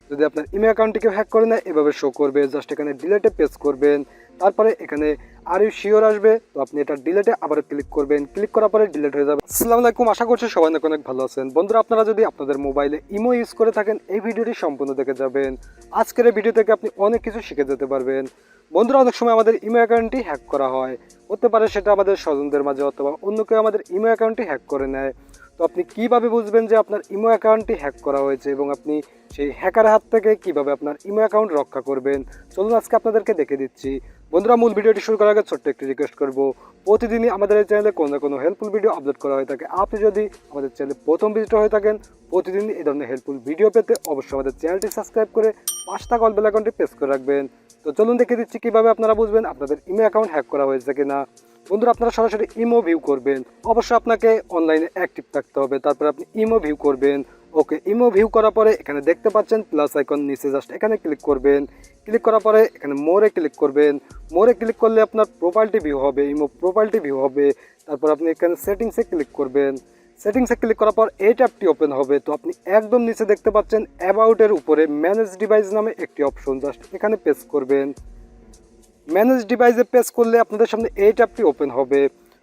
যদি আপনার ইমেল অ্যাকাউন্টটি কেউ হ্যাক করে নেয় এভাবে শো করবে। জাস্ট এখানে ডিলেটে প্রেস করবেন, তারপরে এখানে আর ইউ শিওর আসবে, তো আপনি এটা ডিলেটে আবার ক্লিক করবেন। ক্লিক করার পরে ডিলেট হয়ে যাবে। আসসালামু আলাইকুম, আশা করছি সবাই অনেক অনেক ভালো আছেন। বন্ধুরা, আপনারা যদি আপনাদের মোবাইলে ইমো ইউজ করে থাকেন এই ভিডিওটি সম্পূর্ণ দেখে যাবেন। আজকের এই ভিডিও থেকে আপনি অনেক কিছু শিখে যেতে পারবেন। বন্ধুরা, অনেক সময় আমাদের ইমেল অ্যাকাউন্টটি হ্যাক করা হয়, হতে পারে সেটা আমাদের স্বজনদের মাঝে অথবা অন্য কেউ আমাদের ইমেল অ্যাকাউন্টটি হ্যাক করে নেয়। তো আপনি কিভাবে বুঝবেন যে আপনার ইমো অ্যাকাউন্টটি হ্যাক করা হয়েছে এবং আপনি সেই হ্যাকারের হাত থেকে কিভাবে আপনার ইমো অ্যাকাউন্ট রক্ষা করবেন, চলুন আজকে আপনাদেরকে দেখে দিচ্ছি। বন্ধুরা, মূল ভিডিওটি শুরু করার আগে ছোট্ট একটি রিকোয়েস্ট করব। প্রতিদিনই আমাদের এই চ্যানেলে কোনো না কোনো হেল্পফুল ভিডিও আপলোড করা হয়ে থাকে। আপনি যদি আমাদের চ্যানেলে প্রথম ভিজিটর হয়ে থাকেন, প্রতিদিন এই ধরনের হেল্পফুল ভিডিও পেতে অবশ্যই আমাদের চ্যানেলটি সাবস্ক্রাইব করে পাঁচটা কল বেল আইকনটি প্রেস করে রাখবেন। তো চলুন দেখে দিচ্ছি কিভাবে আপনারা বুঝবেন আপনাদের ইমো অ্যাকাউন্ট হ্যাক করা হয়েছে কিনা। বন্ধুরা, আপনারা সরাসরি ইমো ভিউ করবেন। অবশ্যই আপনাকে অনলাইনে অ্যাক্টিভ থাকতে হবে, তারপরে আপনি ইমো ভিউ করবেন। ওকে, ইমো ভিউ করার পরে এখানে দেখতে পাচ্ছেন প্লাস আইকন নিচে, জাস্ট এখানে ক্লিক করবেন। ক্লিক করার পরে এখানে মোরে ক্লিক করবেন। মোরে ক্লিক করলে আপনার প্রোফাইলটি ভিউ হবে, ইমো প্রোফাইলটি ভিউ হবে। তারপর আপনি এখানে সেটিংসে ক্লিক করবেন। সেটিংসে ক্লিক করার পর এই ট্যাবটি ওপেন হবে। তো আপনি একদম নিচে দেখতে পাচ্ছেন অ্যাবাউটের উপরে ম্যানেজ ডিভাইস নামে একটি অপশন, জাস্ট এখানে প্রেস করবেন। ম্যানেজ ডিভাইসে প্রেস করলে আপনাদের সামনে এই ট্যাবটি ওপেন হবে।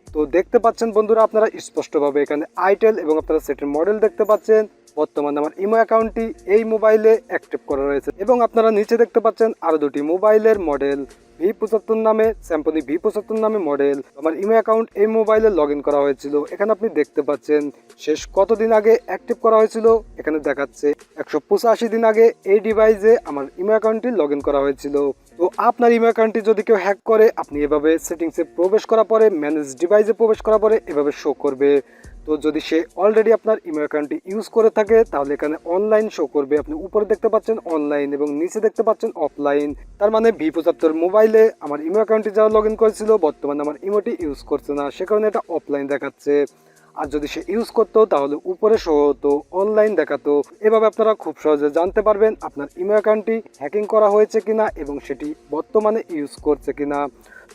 তো দেখতে পাচ্ছেন বন্ধুরা আপনারা স্পষ্টভাবে এখানে আইটেল এবং আপনারা সেটের মডেল দেখতে পাচ্ছেন। বর্তমানে আমার ইমো অ্যাকাউন্টটি এই মোবাইলে অ্যাক্টিভ করা রয়েছে এবং আপনারা নিচে দেখতে পাচ্ছেন আরও দুটি মোবাইলের মডেল V75 নামে, স্যামসং V75 নামে মডেল। আমার ইমো অ্যাকাউন্ট এই মোবাইলে লগ ইন করা হয়েছিল। এখানে আপনি দেখতে পাচ্ছেন শেষ কতদিন আগে অ্যাক্টিভ করা হয়েছিল। এখানে দেখাচ্ছে 185 দিন আগে এই ডিভাইসে আমার ইমো অ্যাকাউন্টটি লগ ইন করা হয়েছিল। তো আপনার ইমো অ্যাকাউন্টটি যদি কেউ হ্যাক করে, আপনি এভাবে সেটিংসে প্রবেশ করার পরে ম্যানেজ ডিভাইসে প্রবেশ করার পরে এভাবে শো করবে। তো যদি সে অলরেডি আপনার ইমো অ্যাকাউন্টটি ইউজ করে থাকে তাহলে এখানে অনলাইন শো করবে। আপনি উপরে দেখতে পাচ্ছেন অনলাইন এবং নিচে দেখতে পাচ্ছেন অফলাইন। তার মানে V75 মোবাইলে আমার ইমো অ্যাকাউন্টটি যারা লগ ইন করেছিল বর্তমানে আমার ইমোটি ইউজ করছে না, সে কারণে এটা অফলাইন দেখাচ্ছে। আর যদি সে ইউজ করতো তাহলে উপরে শো হতো, অনলাইন দেখাতো। এভাবে আপনারা খুব সহজে জানতে পারবেন আপনার ইমো অ্যাকাউন্টটি হ্যাকিং করা হয়েছে কিনা এবং সেটি বর্তমানে ইউজ করছে কিনা।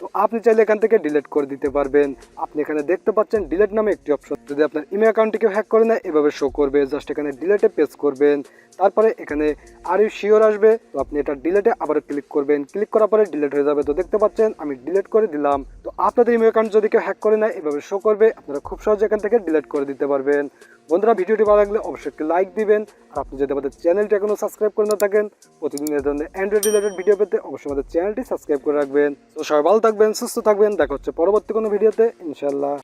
তো আপনি চাইলে এখান থেকে ডিলিট করে দিতে পারবেন। আপনি এখানে দেখতে পাচ্ছেন ডিলিট নামে একটি অপশন। যদি আপনার ইমো অ্যাকাউন্টটিকে হ্যাক করে নেয় এভাবে শো করবে। জাস্ট এখানে ডিলিটে প্রেস করবেন, তারপরে এখানে আর ইউ শিওর আসবে, তো আপনি এটা ডিলিটে আবার ক্লিক করবেন। ক্লিক করার পরে ডিলিট হয়ে যাবে। তো দেখতে পাচ্ছেন আমি ডিলিট করে দিলাম। তো আপনাদের ইমো অ্যাকাউন্ট যদি কেউ হ্যাক করে নেয় এভাবে শো করবে। আপনারা খুব সহজে এখান থেকে ডিলিট করে দিতে পারবেন। বন্ধুরা, ভিডিওটি ভালো লাগলে অবশ্যই একটি লাইক দিবেন। আর আপনি যদি আমাদের চ্যানেলটি এখনো সাবস্ক্রাইব করে না থাকেন, প্রতিদিন এই ধরনের অ্যান্ড্রয়েড রিলেটেড ভিডিও পেতে অবশ্যই আমাদের চ্যানেলটি সাবস্ক্রাইব করে রাখবেন। তো সবাই ভালো থাকবেন, সুস্থ থাকবেন। দেখা হচ্ছে পরবর্তী কোনো ভিডিওতে ইনশাল্লাহ।